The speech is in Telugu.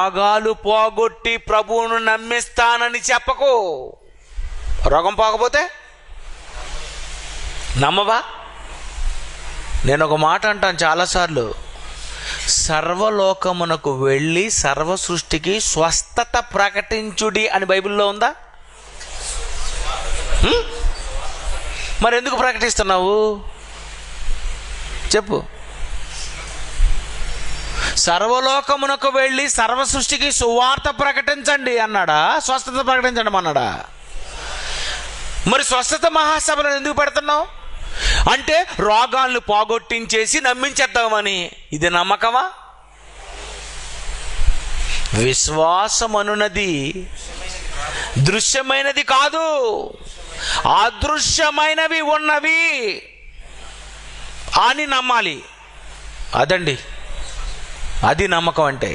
రోగాలు పోగొట్టి ప్రభువును నమ్మిస్తానని చెప్పకు. రోగం పోకపోతే నమ్మవా? నేను ఒక మాట అంటాను చాలాసార్లు, సర్వలోకమునకు వెళ్ళి సర్వ సృష్టికి స్వస్థత ప్రకటించుడి అని బైబిల్లో ఉందా? మరి ఎందుకు ప్రకటిస్తున్నావు చెప్పు. సర్వలోకమునకు వెళ్ళి సర్వ సృష్టికి సువార్త ప్రకటించండి అన్నాడా, స్వస్థత ప్రకటించండి అన్నాడా? మరి స్వస్థత మహాసభలను ఎందుకు పెడుతున్నావు? అంటే రోగాలను పోగొట్టించేసి నమ్మించేద్దామని. ఇది నమ్మకమా? విశ్వాసం అనున్నది దృశ్యమైనది కాదు, అదృశ్యమైనవి ఉన్నవి అని నమ్మాలి. అదండి, అది నమ్మకం అంటే.